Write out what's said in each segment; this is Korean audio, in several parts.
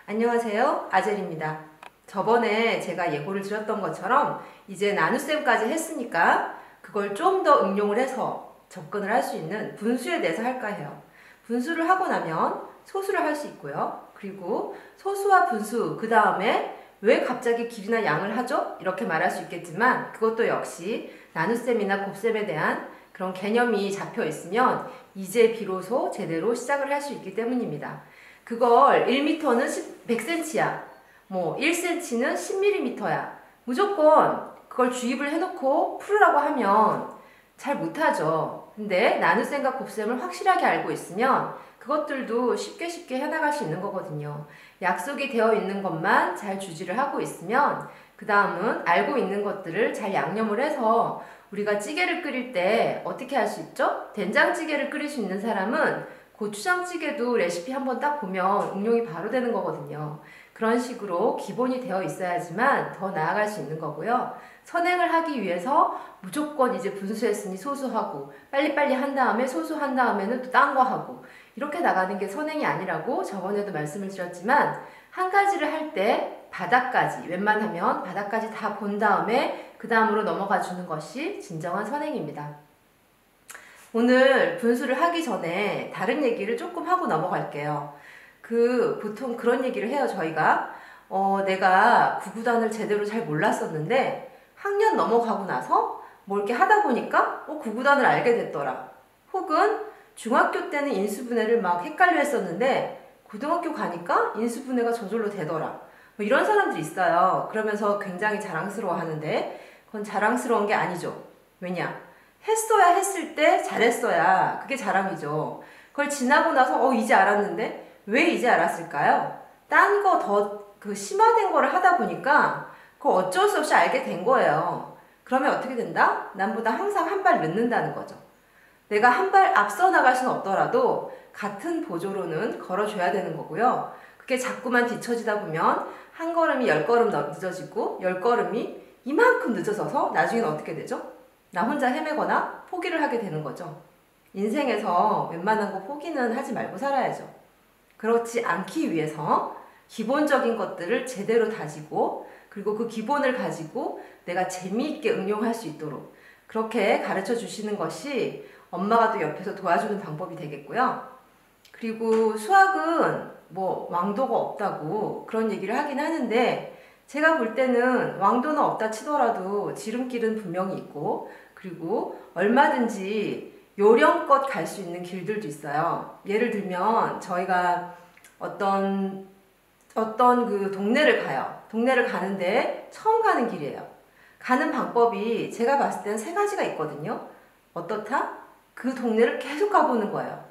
안녕하세요, 아젤입니다. 저번에 제가 예고를 드렸던 것처럼 이제 나눗셈까지 했으니까 그걸 좀 더 응용을 해서 접근을 할 수 있는 분수에 대해서 할까 해요. 분수를 하고 나면 소수를 할 수 있고요. 그리고 소수와 분수, 그 다음에 왜 갑자기 길이나 양을 하죠? 이렇게 말할 수 있겠지만 그것도 역시 나눗셈이나 곱셈에 대한 그런 개념이 잡혀 있으면 이제 비로소 제대로 시작을 할 수 있기 때문입니다. 그걸 1m는 100cm야. 뭐 1cm는 10mm야. 무조건 그걸 주입을 해놓고 풀으라고 하면 잘 못하죠. 근데 나눗셈과 곱셈을 확실하게 알고 있으면 그것들도 쉽게 해나갈 수 있는 거거든요. 약속이 되어 있는 것만 잘 주지를 하고 있으면 그 다음은 알고 있는 것들을 잘 양념을 해서 우리가 찌개를 끓일 때 어떻게 할 수 있죠? 된장찌개를 끓일 수 있는 사람은 고추장찌개도 레시피 한번 딱 보면 응용이 바로 되는 거거든요. 그런 식으로 기본이 되어 있어야지만 더 나아갈 수 있는 거고요. 선행을 하기 위해서 무조건 이제 분수했으니 소수하고 빨리빨리 한 다음에 소수한 다음에는 또 딴 거 하고 이렇게 나가는 게 선행이 아니라고 저번에도 말씀을 드렸지만 한 가지를 할 때 바닥까지 웬만하면 바닥까지 다 본 다음에 그 다음으로 넘어가 주는 것이 진정한 선행입니다. 오늘 분수를 하기 전에 다른 얘기를 조금 하고 넘어갈게요. 보통 그런 얘기를 해요, 저희가. 내가 구구단을 제대로 잘 몰랐었는데 학년 넘어가고 나서 뭐 이렇게 하다 보니까 구구단을 알게 됐더라. 혹은 중학교 때는 인수분해를 막 헷갈려 했었는데 고등학교 가니까 인수분해가 저절로 되더라. 뭐 이런 사람들이 있어요. 그러면서 굉장히 자랑스러워 하는데 그건 자랑스러운 게 아니죠. 왜냐? 했어야 했을 때 잘했어야 그게 자랑이죠. 그걸 지나고 나서 이제 알았는데 왜 이제 알았을까요? 딴 거 더 심화된 거를 하다 보니까 그걸 어쩔 수 없이 알게 된 거예요. 그러면 어떻게 된다? 남보다 항상 한 발 늦는다는 거죠. 내가 한 발 앞서 나갈 수는 없더라도 같은 보조로는 걸어줘야 되는 거고요. 그게 자꾸만 뒤처지다 보면 한 걸음이 10걸음 늦어지고 10걸음이 이만큼 늦어져서 나중에는 어떻게 되죠? 나 혼자 헤매거나 포기를 하게 되는 거죠. 인생에서 웬만한 거 포기는 하지 말고 살아야죠. 그렇지 않기 위해서 기본적인 것들을 제대로 다지고 그리고 그 기본을 가지고 내가 재미있게 응용할 수 있도록 그렇게 가르쳐 주시는 것이 엄마가 또 옆에서 도와주는 방법이 되겠고요. 그리고 수학은 뭐 왕도가 없다고 그런 얘기를 하긴 하는데 제가 볼 때는 왕도는 없다 치더라도 지름길은 분명히 있고 그리고 얼마든지 요령껏 갈 수 있는 길들도 있어요. 예를 들면 저희가 어떤 그 동네를 가요. 동네를 가는데 처음 가는 길이에요. 가는 방법이 제가 봤을 때는 3가지가 있거든요. 어떻다? 그 동네를 계속 가보는 거예요.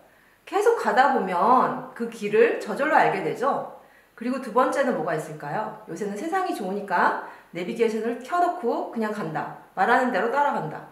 계속 가다 보면 그 길을 저절로 알게 되죠. 그리고 2번째는 뭐가 있을까요? 요새는 세상이 좋으니까 내비게이션을 켜놓고 그냥 간다. 말하는 대로 따라간다.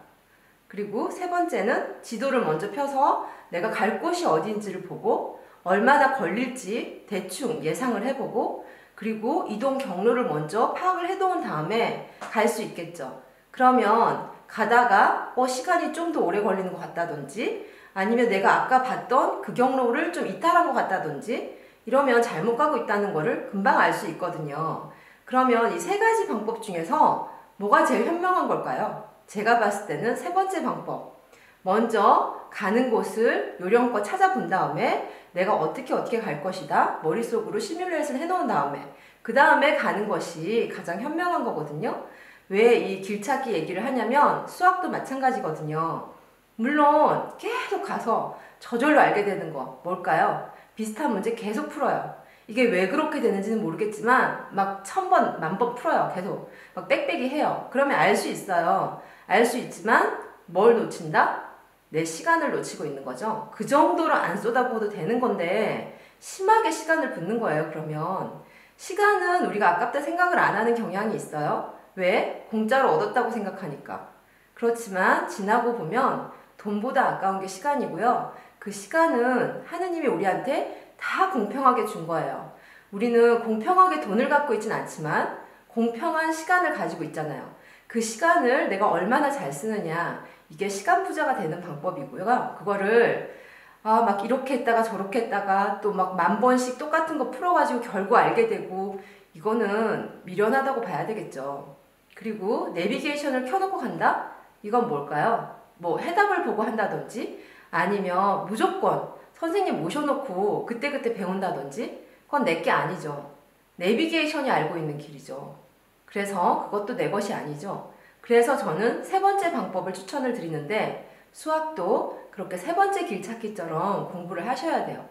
그리고 3번째는 지도를 먼저 펴서 내가 갈 곳이 어디인지를 보고 얼마나 걸릴지 대충 예상을 해보고 그리고 이동 경로를 먼저 파악을 해놓은 다음에 갈 수 있겠죠. 그러면 가다가 시간이 좀 더 오래 걸리는 것 같다든지 아니면 내가 아까 봤던 그 경로를 좀 이탈한 것 같다든지 이러면 잘못 가고 있다는 거를 금방 알 수 있거든요. 그러면 이 3가지 방법 중에서 뭐가 제일 현명한 걸까요? 제가 봤을 때는 3번째 방법. 먼저 가는 곳을 요령껏 찾아본 다음에 내가 어떻게 갈 것이다. 머릿속으로 시뮬레이션 해놓은 다음에 그 다음에 가는 것이 가장 현명한 거거든요. 왜 이 길찾기 얘기를 하냐면 수학도 마찬가지거든요. 물론 계속 가서 저절로 알게 되는 거 뭘까요? 비슷한 문제 계속 풀어요. 이게 왜 그렇게 되는지는 모르겠지만 막 1000번, 10,000번 풀어요. 계속 막 빽빽이 해요. 그러면 알 수 있어요. 알 수 있지만 뭘 놓친다? 내 시간을 놓치고 있는 거죠. 그 정도로 안 쏟아부어도 되는 건데 심하게 시간을 붓는 거예요. 그러면 시간은 우리가 아깝다 생각을 안 하는 경향이 있어요. 왜? 공짜로 얻었다고 생각하니까. 그렇지만 지나고 보면 돈보다 아까운 게 시간이고요. 그 시간은 하느님이 우리한테 다 공평하게 준 거예요. 우리는 공평하게 돈을 갖고 있진 않지만 공평한 시간을 가지고 있잖아요. 그 시간을 내가 얼마나 잘 쓰느냐 이게 시간 부자가 되는 방법이고요. 그거를 막 이렇게 했다가 저렇게 했다가 또 막 10,000번씩 똑같은 거 풀어가지고 결국 알게 되고 이거는 미련하다고 봐야 되겠죠. 그리고 내비게이션을 켜놓고 간다? 이건 뭘까요? 뭐 해답을 보고 한다든지 아니면 무조건 선생님 모셔놓고 그때그때 배운다든지 그건 내 게 아니죠. 내비게이션이 알고 있는 길이죠. 그래서 그것도 내 것이 아니죠. 그래서 저는 세 번째 방법을 추천을 드리는데 수학도 그렇게 세 번째 길찾기처럼 공부를 하셔야 돼요.